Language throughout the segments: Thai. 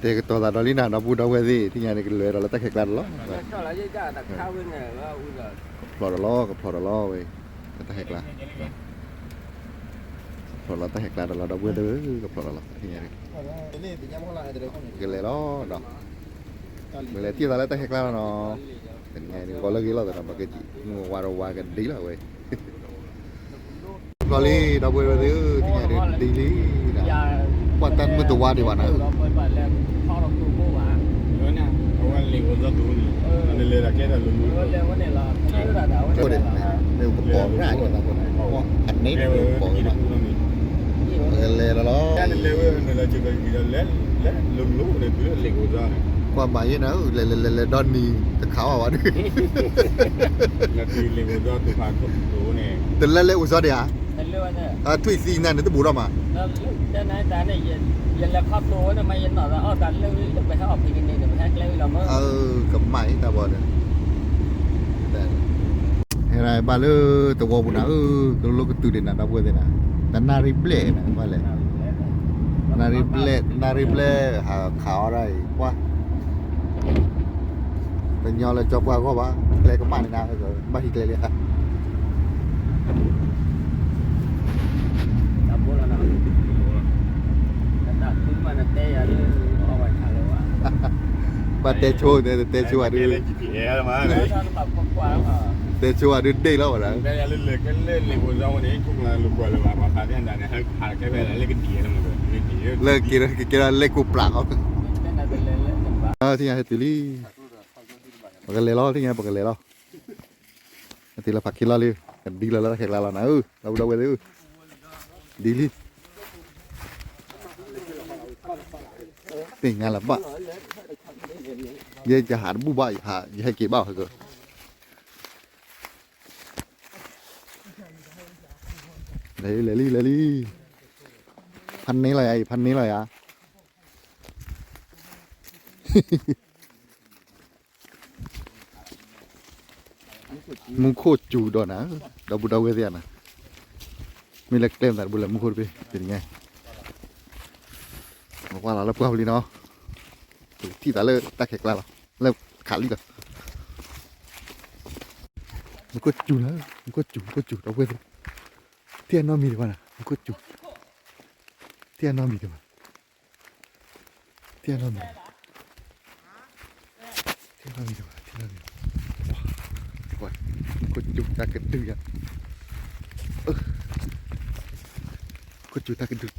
แต่ตัวตาดอลลี่น่ะเราพูดเอาไว้สิที่งานนี่ก็เลยเราตะแคกดันล้อ cho lại với cha đặt khao bên này là bây giờ พลอดล้อกับพลอดล้อเว้ยตะแคกละพลอดเราตะแคกดันเราดับเบิลเด้อกับพลอดเราที่งานนี่กันเลยล้อดอกเมื่อไรที่เราตะแคกละเนาะเป็นไงนี่ก็เลิกกี่ล้อแต่เราไม่กี่งัววาร์วากันดีแล้วเว้ยลอรี่ดับเบิลเด้อที่งานนี่ดีลีนะว่าแต่เมื่อตัววาดีกว่านะ kho độc tủ cô mà nữa nha không ăn liền con rau tủ này lên là cái là luôn lên vấn đề là cái là đảo ก็เด็ดเร็วกับปองง่ายกว่าบางคนอันนี้เร็วปองมากเลยแล้วล้อ cái này lên là chỉ cần lên lên lưng lú này cứ liền con rau này ความหมายนะเลยดอนนี่จะขาวอ่ะวะนี่ là thì liền con rau tủ phạt tủ này แต่เล่อุตสาหะ lên luôn nè ทุยซีนั่นนี่ต้องบูรมา cái này ta này giờ là kho tủ nó mày nó là ở tận lưu được phải học thì cái này được phải lưu là mới กับไหมตาบอดเฮ้ยบ้าเลยตัวบุญนะก็ลูกตื่นเด่นนะตาบัวเด่นนะแต่นาริเบลนะมาเลยนาริเบลหาขาวอะไรวะแต่ยอเลยจบว่าก็ว่าเลยก็มาในนาก็บ้าฮิกเลยฮะ đập bố là nó đập cứ mà nó tê ở đây ở ngoài thả luôn à บ้าเตชัวเนี่ยเตชัวดู cái lên chỉ là mà nó này bập qua mà เตชัวดูดีแล้วเหรอ đây là lên cái lên liền con rau này cũng là lục qua là mà phạt cái này hơi phạt cái này là lên cái tỉa mà cái tỉa เลิกกินเล็กกูปลา cái này bên lên ที่ไงติลี่ปากเลยล้อที่ไงปากเลยล้อที่เราผักกินล้อเลยดีแล้วแขกเรานะเราดูไปเลยดีลี่ติงงานละบ้าเย่จะหาบุบายหาให้กี่บ้าเหรอเลยพันนี้อะไรพันนี้อะไรอ่ะ มึงโคตรจูดอนะเราบุดเอาไว้เสียนะมีเล็กเต็มแต่บุญละมึงโคตรไปเป็นไงบอกว่าเราเพื่อนลีเนาะที่ตาเลิกตาแขกเราเลิกขาดลีก่อนมึงก็จูนะมึงก็จูเอาไว้เที่ยนน้องมีดีกว่านะมึงก็จูเที่ยนน้องมีดีกว่าเที่ยนน้องมีดีกว่าว้าก็จูตากระดือก็จูตากระดือ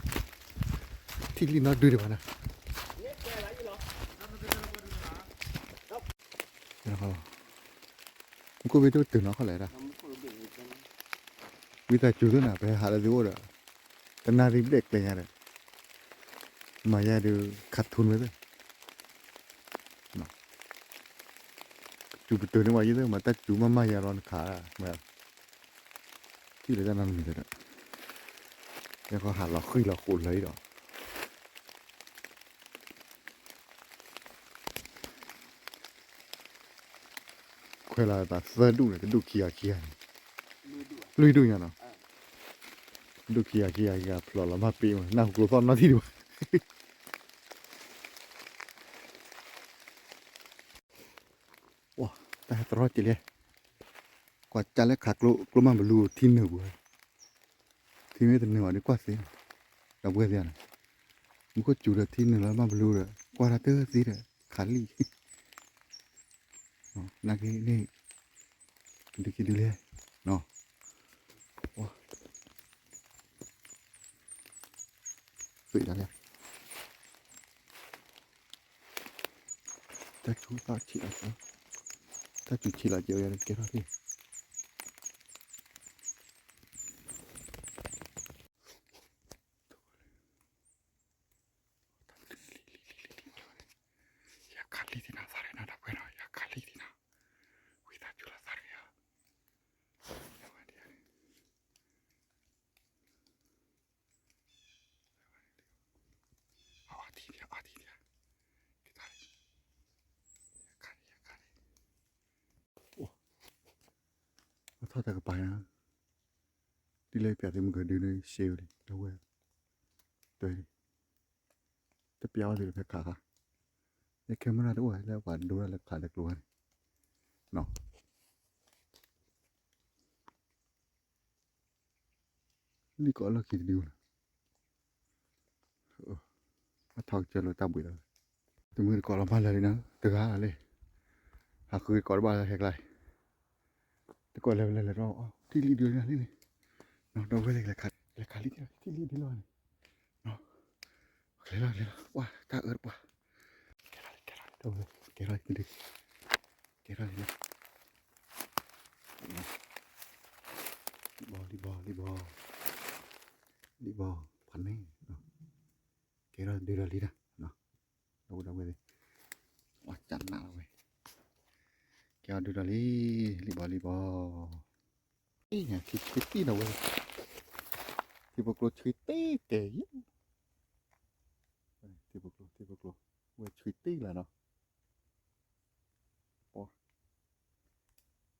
ที่ลีนอดูดีกว่านะนะครับมึงก็ไปดูตื่นน้องเขาเลยนะวิธีจูด้วยนะไปหาอะไรดูอ่ะแต่นารีเด็กเลยเนี่ยมาแย่ดูขาดทุนไว้เลยจูบตื่นมาเยอะมาแต่จูมาอย่ารอนขาแบบที่เราจะนั่งมีเลยแล้วก็หาเราขึ้นเราขุดเลยดอกเวลาตัดเสื้อดูเนี่ยจะดูเคียลุยดูอย่างเนาะดูเคียพลอละมาปีมันน่ากลัวตอนนั้นที่ดูว้าแต่ตลอดจีเลยกว่าจะเล็กขากลัวมันบลูที่เหนือเว้ยที่ไม่แต่เหนือดีกว่าสิเราเบื่อเสียนะมันก็จูดที่เหนือแล้วมันบลูเลยกว่าเราเตอร์สิเลยขาลีนักนี่ดูคิดดูเลยเนาะว้าสุดแล้วเนี่ยแต่ชูตาชีอะไรถ้าจุดชีละเยอะๆเกี่ยวกับที่อยากขาดลีที่น่าสาระน่าดับไว้หน่อยอยากขาดลีที่น่าวิตาจุลสาระเอาทีเดียวกี่ตาเลยอยากขาดโอ้มาทอดแต่กระไปนะที่เลยเปียกที่มันเกิดดูในเชลล์ดิแล้วเว้ยตัวนี้จะเปียวหรือเปียกขา ya cameraด้วยแล้วกว่าดูแล้วขาดตะกลัวเนาะนี่ก็เราคิดดูนะมาทอกเจอเราตาบุยแล้วตัวมือก่อนเราบ้านเลยนะตัวหาเลยหาคือก่อนบ้านเราแหกไรแต่ก่อนเราเลยเราที่รีดีนะนี่นี่เนาะเราไปเลยขาดลิที่รีดีเลยเนาะเลยว้าตาเอิร์ดว้าตัวเกล้ากินดิเกล้าเนี่ยลีบอพันนี่เนาะเกล้าเดือดลีนะเนาะเราไปเลยว่าจันหน้าเราไปเกล้าเดือดลีบอนี่ไงคิดตีเราเว้ยที่พวกเราชิตีเตยที่พวกเราเว้ยชิตีแหละเนาะโอ้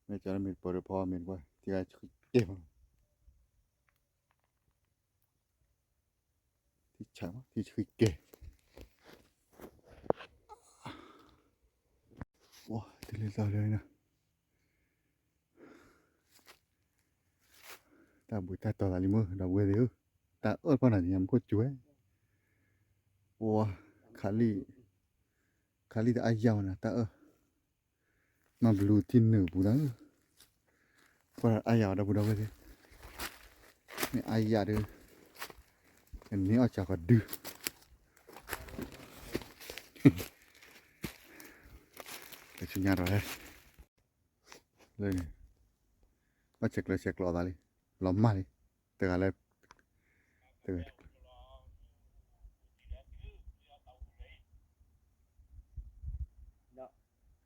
ไม่จะมีเปิดพอมีว่าที่ไอ้ชิเอ็มที่ฉามที่ชิเกว้าที่เล่นต่อเลยนะตาบุยตาต่ออะไรมั้งเราเว้ยเดี๋ยวตาพอหน่อยยังก็ช่วยว้าขาลีแต่อายาวนะตามาบลูทินหนึ่งบุญนะพออายาวได้บุญเอาไปสินี่อายาเด้ออันนี้อาจจะก็ดื้อแต่ชิ้นยาเราเลยนี่มาเช็ครอตาเลยรอมาเลยแต่อะไรแต่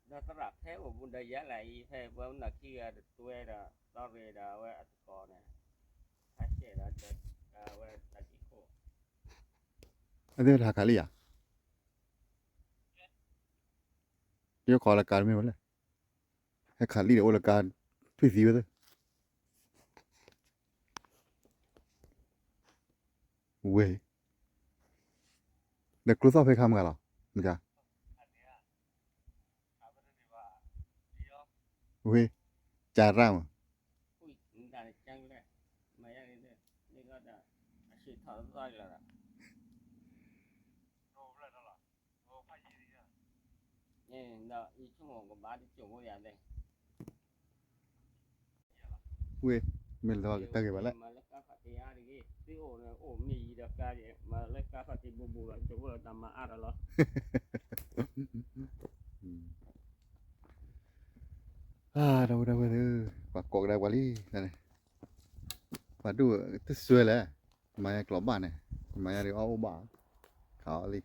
nó có rạp thế mà bún đây giá lại thế với là kia tôi là tao về là với ăn cò này hay chế là chết với là chỉ khô อันนี้ราคาลี่อ่ะเดี๋ยวขอราคาไม่หมดเลยให้ขาลี่เดี๋ยวราคาช่วยสีไปเลยเว้ยเด็กครูสอบให้คำกันหรอมันจะเว้ยจ่าร่าง ui đã chăng đấy mày ăn đi đi có đã chỉ thở ra là nè đó ý chung của bà đi chung của nhà đây เว้ยไม่รู้ว่าตั้งกี่วันแล้ว mà lấy cá phát thì ăn đi cái ổ này ổ mì được cá gì mà lấy cá phát thì bù lại chung là tầm mà ăn rồi เราเว้ยปากกอกได้กว่าลี่นั่นเลยมาดูตัวสวยเลยมายากลับบ้านเนี่ยมายาเรียกเอาบ้าขาวลี่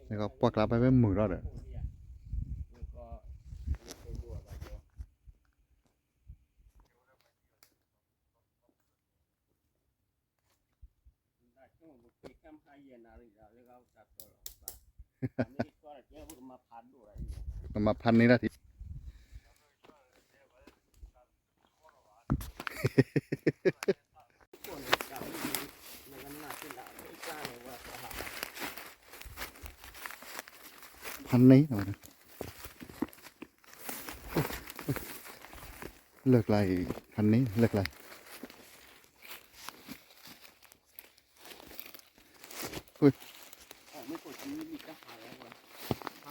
แล้วก็ปากกลับไปเป็นมือรอดเลย มาพันนี้นะทีพันนี้นะเลิกไรพันนี้เลิกไรเฮ้ย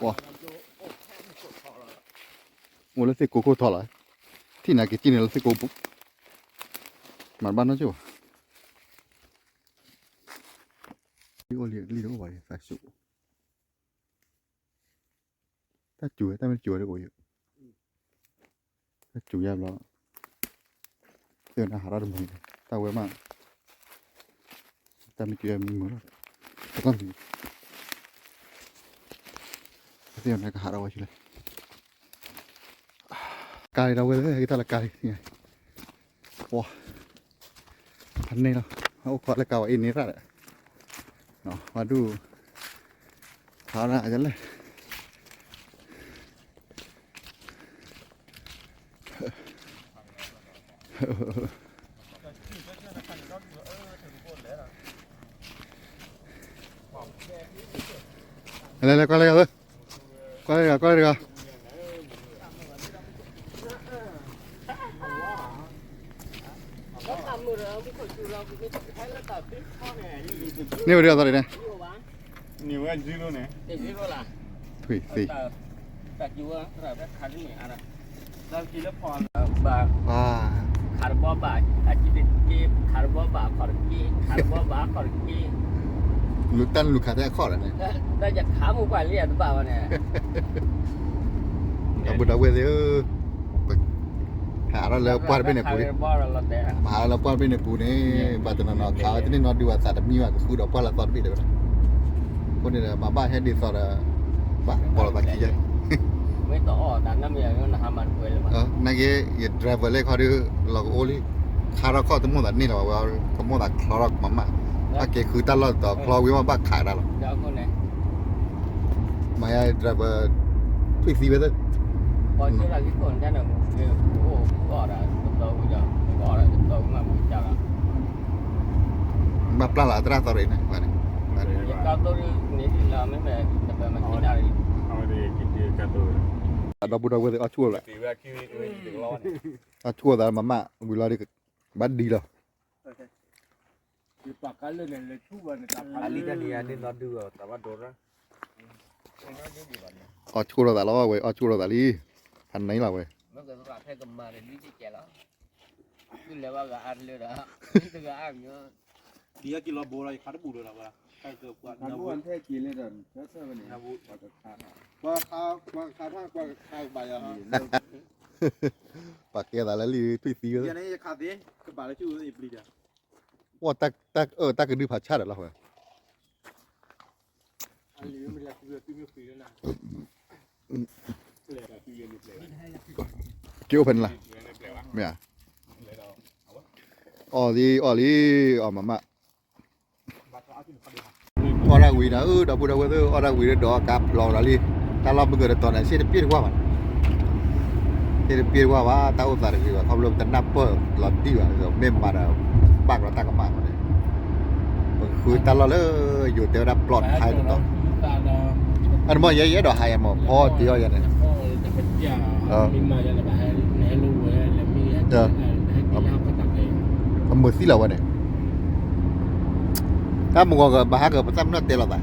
ว้าโอ้แล้วสิโกโก้ทอดเลยที่ไหนกินเนี่ยแล้วสิโกบุกมันบ้านนั่นจ้ะลิโอลิโอไว้ใส่สูถ้าจุ๋ยถ้ามันจุ๋ยได้โอ้ยถ้าจุ๋ยยามแล้วเตือนอาหารเราไม่ได้ถ้าเว้ยมากถ้าไม่จุ๋ยมันเหมือนแต่ก็เตือนอาหารเราไว้ใช่ไหมกายเราเว้ยที่ตลาดกายนี่ไงว้าพันนี้เนาะเอาขอละกาวอินนี่ละเนาะมาดูขาหน้าจังเลย Lên lên, qua đây rồi. Qua đây rồi, qua đây rồi. Nhiều điều rồi này. nhiều cái zero này Thủy xì. Tại chú á, rồi rất khá cái mẹ này. Đâu chỉ lớp phòn bà À. khá bó bà, chỉ định kia khá bó bà khỏi kia, khá bó bà khỏi kia. Lúc tan lúc khá thế khó rồi này. Đâyจะขาหมูกว่าเรียนหรือเปล่าเนี่ย Đâu đâu quên thế. Hạ ra là qua bên này cũ đi. บ่เราแต่ Mà là qua bên này cũ này, bà tụi nó khá thế nên nó đi vào sạt đập nhiều à, khu đó qua là toàn bị được. Con này là bà ba hay đi sọt là bà bỏ là bà kia vậy. ไม่ต่อแต่น้ำเมียมันทำมันป่วยเลยมั้ง Này cái driver lấy khỏi đi là ô li. Khá ra khỏi tụi mua đặt này là vào tụi mua đặt khó ra mà. Cái khứ ta là tao khó với mà bác khá ra rồi. เดี๋ยวคนไหน Mà driver thích gì vậy? พอเจอเราที่คนท่านน่ะโอ้ก็ได้ตัวกูจะก็ได้ตัวมามึงจังอ่ะ Mà plan là ra tao đấy này. Vâng. ยังก็ตัวนี้ที่เราไม่แม่จะไปมากินอะไร เอาดีกินดีกันตัว Đâu bù đâu quên ở chua lại. ตีว่าคิวถึงร้อน Ở chua là mà bù lo đi bắt đi rồi. คือปากกันเลยเลยชั่วเนี่ยตับ อันนี้นี่เราดูแต่ว่าโดนแล้ว Ở chua là lo rồi, ở chua là đi. Hắn nấy là rồi. เมื่อกี้เราแค่กำมาเลยนี่ที่แกแล้วนี่เลยว่าก็อันเลยนะนี่ก็อันเยอะ ဒီကကီလိုဘောလိုက်ခါတပူလို့လားကွာအဲ့ဒါကွာ နာဘူးန်ထဲကြည့်လိုက်တော့ဆက်ဆက်နေ နဘူး ဘာကခါနာ ကွာခါထားကွာခါပါရဟာ Bà kia là đi tùy tí ဒီ rồi. နေ့ခါသေးကပါလေကျူးပလီတာ Wow, ta cái đi phạt chat rồi là rồi. အလီမလာကျူးပြပြပြလားလေတာပြည့်နေလေ Kêu phần là. Mẹ à? Ở mà. ဘာသာအပြင်ခါဒီဟာ Ở ra quỷ đã đâu bù đâu quên ở ra quỷ đó cặp lò là đi. Ta lo bây giờ toàn là xe biết qua mà. Xe biết qua và tao ôm ra được rồi, không luôn tận năm bơ lọt đi rồi mềm mà là bạc là ta có mà rồi.คือตลอดเลยอยู่เดี๋ยวรับปลอดภัยต่ออันมอเยอะๆดอกไฮมอพอเดียวอย่างนี้ พ่อจะเป็นยามีมาจะแบบไหนรู้แล้วมีให้กินก็ตักเอง มันมือสิเราวะเนี่ยถ้ามึงก็บ้าก็ประจำนั่นเตะเราไป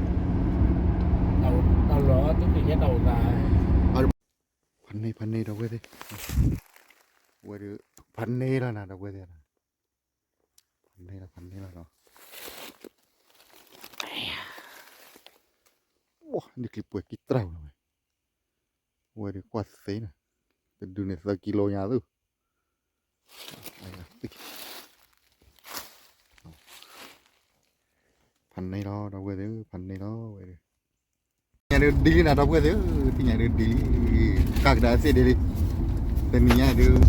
เอาล้อที่เป็นแค่เต่าตาย พันนี่เราเว้ยดิเว้ยดิพันนี่แล้วนะเราเว้ยดิพันนี่แล้วเนาะว้านี่คลิปเว้ยกี่เท่าเลยเว้ยดิกว่าเสียนะจะดูเนี่ยสักกิโลยาดูพันนี่เราเว้ยดิพันนี่เราเว้ยดิnhà được đi là đâu có thứ thì nhà được đi các đã sẽ đi tên nhà được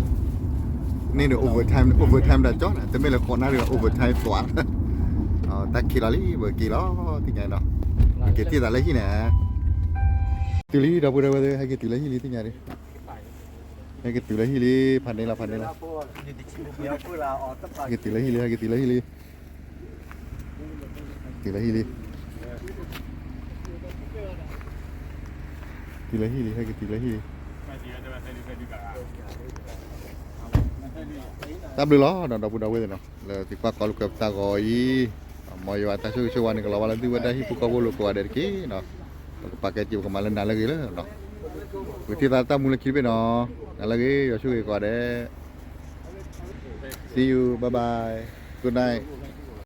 nên được overtime đã chót thế mới là còn nó được overtime toán ta kỳ là lý bởi kỳ đó thì nhà đó cái tí là lấy gì nè từ lý đâu có hay cái từ lấy gì tí nhà đi hay cái từ lấy gì phần này là ဒီဒီချီဘီယောကိုလာအော်တပ်ပါ cái từ lấy gì hay cái từ lấy gì từ lấy gì từ lấy gì hay cái từ lấy gì ไม่ดีจะมาใส่ดีใส่ดีกัน tạm được đó đâu đâu quên rồi là thì qua kalau kita goi mau yo atas su wani kalau walan tu ada hipu kau bolu kau ada ki no pakai cium kemalan dah lagi lah no kita tata mulai kirbe no dah lagi yo su kau ada see you bye bye good night